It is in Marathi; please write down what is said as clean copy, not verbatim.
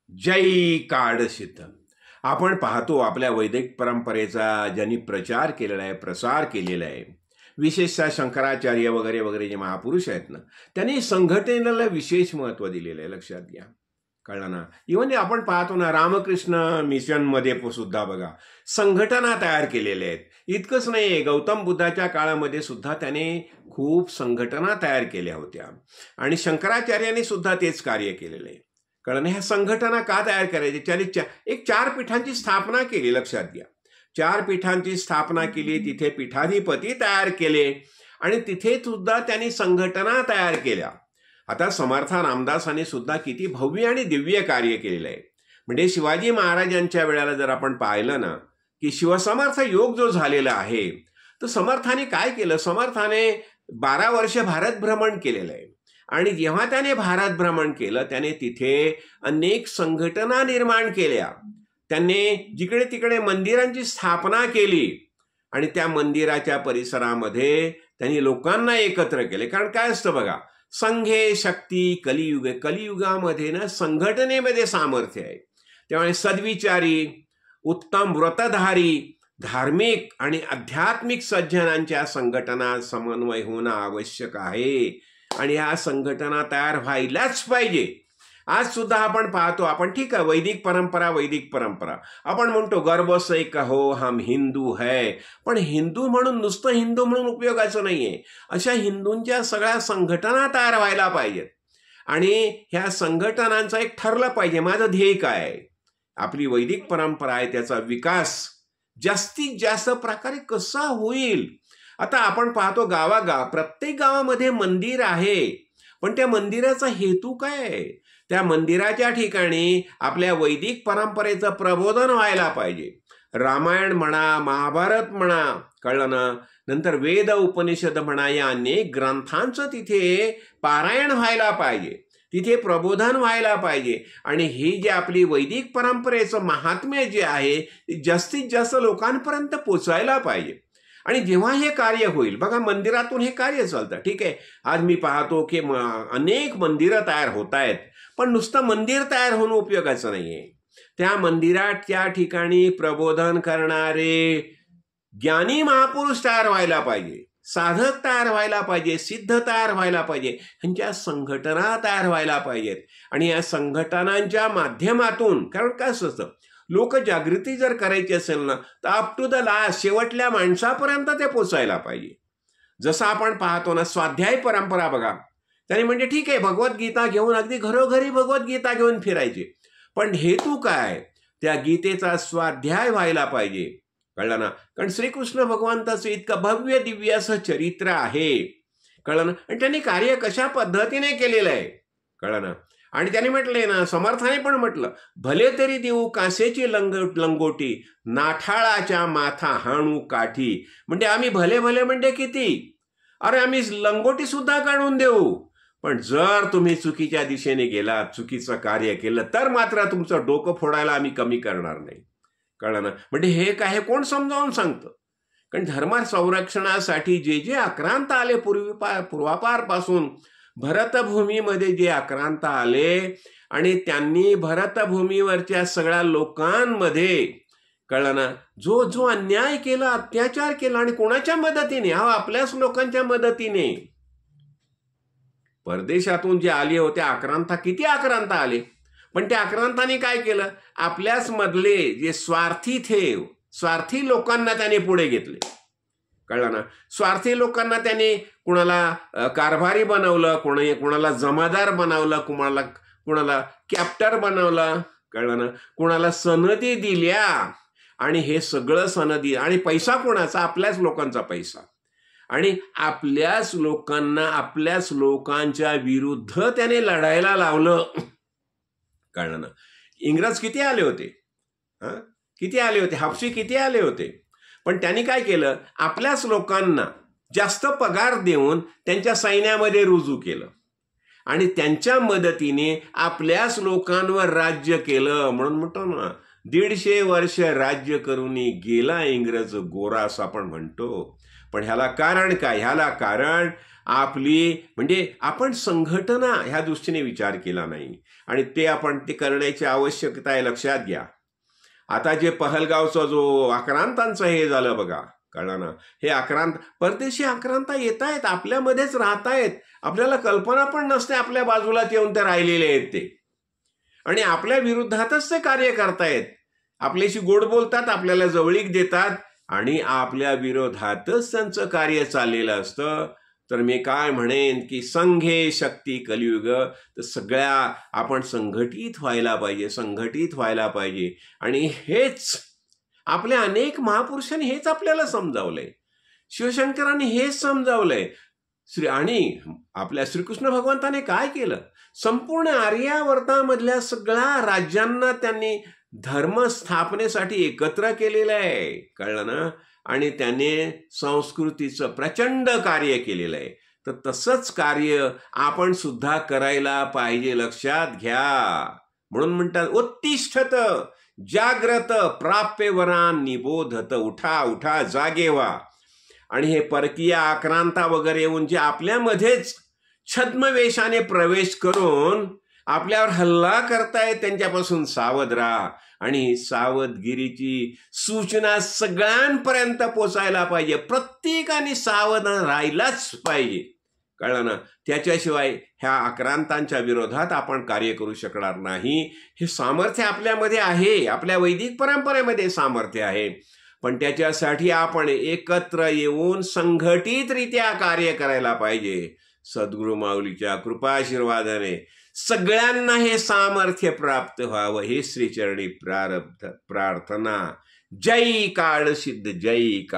जय काडसिद्ध. आपण पाहतो आपल्या वैदिक परंपरेचा ज्यांनी प्रचार केलेला आहे, प्रसार केलेला आहे, विशेषतः शंकराचार्य वगैरे वगैरे जे महापुरुष आहेत ना, त्यांनी संघटनेला विशेष महत्त्व दिलेलं आहे. लक्षात घ्या, कळलं ना. इव्हन आपण पाहतो ना, रामकृष्ण मिशनमध्ये सुद्धा बघा संघटना तयार केलेल्या आहेत. इतकंच नाही, गौतम बुद्धाच्या काळामध्ये सुद्धा त्याने खूप संघटना तयार केल्या होत्या आणि शंकराचार्यांनी सुद्धा तेच कार्य केलेलं आहे. कळलं. ह्या संघटना का तयार करायची? त्याने एक 4 पीठांची स्थापना केली. लक्षात घ्या, 4 पीठांची स्थापना केली, तिथे पीठाधिपती तयार केले आणि तिथे सुद्धा त्यांनी संघटना तयार केल्या. आता समर्थ रामदासांनी सुद्धा किती भव्य आणि दिव्य कार्य केलेलं आहे. म्हणजे शिवाजी महाराजांच्या वेळेला जर आपण पाहिलं ना, की शिवसमर्थ योग जो झालेला आहे, तर समर्थाने काय केलं? समर्थाने 12 वर्ष भारत भ्रमण केलेलं आहे आणि जेव्हा त्याने भारत भ्रमण केलं, त्याने तिथे अनेक संघटना निर्माण केल्या. त्यांनी जिकडे तिकडे मंदिरांची स्थापना केली आणि त्या मंदिराच्या परिसरामध्ये त्यांनी लोकांना एकत्र केले. कारण काय असतं बघा, संघे शक्ती कलियुग. कलियुगामध्ये ना संघटनेमध्ये सामर्थ्य आहे. त्यामुळे सद्विचारी, उत्तम व्रतधारी, धार्मिक आणि आध्यात्मिक सज्जनांच्या संघटना समन्वय होणं आवश्यक आहे आणि ह्या संघटना तयार व्हायलाच पाहिजे. आज सुद्धा आपण पाहतो, आपण ठीक आहे वैदिक परंपरा आपण म्हणतो गर्भ से कहो हम हिंदू है, पण हिंदू म्हणून नुसतं हिंदू म्हणून उपयोगाचं नाहीये. अशा हिंदूंच्या सगळ्या संघटना तयार व्हायला पाहिजेत आणि ह्या संघटनांचं एक ठरलं पाहिजे, माझं ध्येय काय आहे, आपली वैदिक परंपरा आहे त्याचा विकास जास्तीत जास्त प्रकारे कसा होईल. आता आपण पाहतो प्रत्येक गावामध्ये मंदिर आहे, पण त्या मंदिराचा हेतू काय आहे? त्या मंदिराच्या ठिकाणी आपल्या वैदिक परंपरेचं प्रबोधन व्हायला पाहिजे. रामायण म्हणा, महाभारत म्हणा, कळलं ना, नंतर वेद उपनिषद म्हणा, या अनेक ग्रंथांचं तिथे पारायण व्हायला पाहिजे, तिथे प्रबोधन व्हायला पाहिजे आणि ही जी आपली वैदिक परंपरेचं महात्म्य जे आहे ते जास्तीत जास्त लोकांपर्यंत पोचायला पाहिजे. आणि जेव्हा हे कार्य होईल, बघा मंदिरातून हे कार्य चालतं, ठीक आहे. आज मी पाहतो की अनेक मंदिरं तयार होत आहेत, पण नुसतं मंदिर तयार होणं उपयोगाचं नाहीये. त्या मंदिराच्या ठिकाणी प्रबोधन करणारे ज्ञानी महापुरुष तयार व्हायला पाहिजे, साधक तयार व्हायला पाहिजे, सिद्ध तयार व्हायला पाहिजे, ह्यांच्या संघटना तयार व्हायला पाहिजेत. आणि या संघटनांच्या माध्यमातून, कारण काय असतं, लोकजागृती जर करायची असेल ना, तर अप टू द लास्ट शेवटल्या माणसापर्यंत ते पोचायला पाहिजे. जसं आपण पाहतो ना, स्वाध्याय परंपरा बघा, त्याने म्हणजे ठीक आहे भगवद्गीता घेऊन अगदी घरोघरी भगवद्गीता घेऊन फिरायचे, पण हेतू काय? त्या गीतेचा स्वाध्याय व्हायला पाहिजे. कळलं ना. कारण श्रीकृष्ण भगवंताचं इतकं भव्य दिव्य असं चरित्र आहे, कळलं ना. आणि त्यांनी कार्य कशा पद्धतीने केलेलं आहे, कळलं ना. आणि त्याने म्हटलंय ना, समर्थाने पण म्हटलं, भले तरी देऊ कासेची लंगोटी, नाठाळाच्या माथा हाणू काठी. म्हणजे आम्ही भले भले म्हणजे किती, अरे आम्ही लंगोटी सुद्धा काढून देऊ, पण जर तुम्ही चुकीच्या दिशेने गेलात, चुकीचं कार्य केलं, तर मात्र तुमचं डोकं फोडायला आम्ही कमी करणार नाही. कळलं ना. म्हणजे हे काय कोण समजावून सांगतं? कारण धर्म संरक्षणासाठी जे जे आक्रांत आले पूर्वापारपासून, भरतभूमीमध्ये जे आक्रांत आले आणि त्यांनी भरतभूमीवरच्या सगळ्या लोकांमध्ये, कळलं ना, जो जो अन्याय केला, अत्याचार केला, आणि कोणाच्या मदतीने? आपल्याच लोकांच्या मदतीने. परदेशातून जे आले होते आक्रांत, किती आक्रांत आले, पण त्या आक्रांताने काय केलं? आपल्याच मधले जे स्वार्थी लोकांना त्याने पुढे घेतले. कळलं ना. स्वार्थी लोकांना त्याने कुणाला कारभारी बनवलं, कुणाला जमादार बनवलं, कुणाला कॅप्टर बनवलं, कळलं ना. कुणाला सनदी दिल्या आणि हे सगळं सनदी आणि पैसा कोणाचा? आपल्याच लोकांचा पैसा. आणि आपल्याच लोकांच्या विरुद्ध त्याने लढायला लावलं. कळलं ना. इंग्रज किती आले होते, हबशी किती आले होते, पण त्यांनी काय केलं? आपल्याच लोकांना जास्त पगार देऊन त्यांच्या सैन्यामध्ये रुजू केलं आणि त्यांच्या मदतीने आपल्याच लोकांवर राज्य केलं. म्हणून म्हणतो ना, 150 वर्ष राज्य करून गेला इंग्रज गोरा, असं आपण म्हणतो. पण ह्याला कारण काय? ह्याला कारण आपली म्हणजे आपण संघटना ह्या दृष्टीने विचार केला नाही आणि ते करण्याची आवश्यकता आहे. लक्षात घ्या, आता जे पहलगावचा जो आक्रांतांचं हे झालं बघा, कळलं ना, हे परदेशी आक्रांता येत आहेत, आपल्यामध्येच राहतायत, आपल्याला कल्पना पण नसते आपल्या बाजूलाच येऊन ते राहिलेले आहेत ते, आणि आपल्या विरुद्धातच ते कार्य करतायत, आपल्याशी गोड बोलतात, आपल्याला जवळीक देतात आणि आपल्या विरोधातच त्यांचं कार्य चाललेलं असतं. तर मी काय म्हणेन की संघे शक्ती कलियुग, तर सगळ्या आपण संघटित व्हायला पाहिजे. आणि हेच आपल्या अनेक महापुरुषांनी हेच आपल्याला समजावलंय, शिवशंकरांनी हेच समजावलंय. आणि आपल्या श्रीकृष्ण भगवंताने काय केलं, संपूर्ण आर्यावर्तामधल्या सगळ्या राज्यांना त्यांनी धर्म स्थापनेसाठी एकत्र केलेलं आहे, कळलं ना, आणि त्याने संस्कृतीचं प्रचंड कार्य केलेलं आहे. तर तसंच कार्य आपण सुद्धा करायला पाहिजे, लक्षात घ्या. म्हणून म्हणतात उत्तिष्ठत जाग्रत प्राप्य वरान निबोधत, उठा उठा जागे व्हा. आणि हे परकीय आक्रांता वगैरे येऊन जे आपल्यामध्येच छद्मवेशाने प्रवेश करून आपल्यावर हल्ला करतायत, त्यांच्यापासून सावध राहा. आणि सावधगिरीची सूचना सगळ्यांपर्यंत पोचायला पाहिजे, प्रत्येकाने सावध राहायलाच पाहिजे, कळलं ना. त्याच्याशिवाय ह्या आक्रांतांच्या विरोधात आपण कार्य करू शकणार नाही. हे सामर्थ्य आपल्यामध्ये आहे, आपल्या वैदिक परंपरेमध्ये सामर्थ्य आहे, पण त्याच्यासाठी आपण एकत्र येऊन संघटितरित्या कार्य करायला पाहिजे. सद्गुरु माऊलीच्या कृपाशीर्वादाने सगळ्यांना हे सामर्थ्य प्राप्त व्हावं, हे श्रीचरणी प्रार्थना. जय काळ सिद्ध, जय काळ.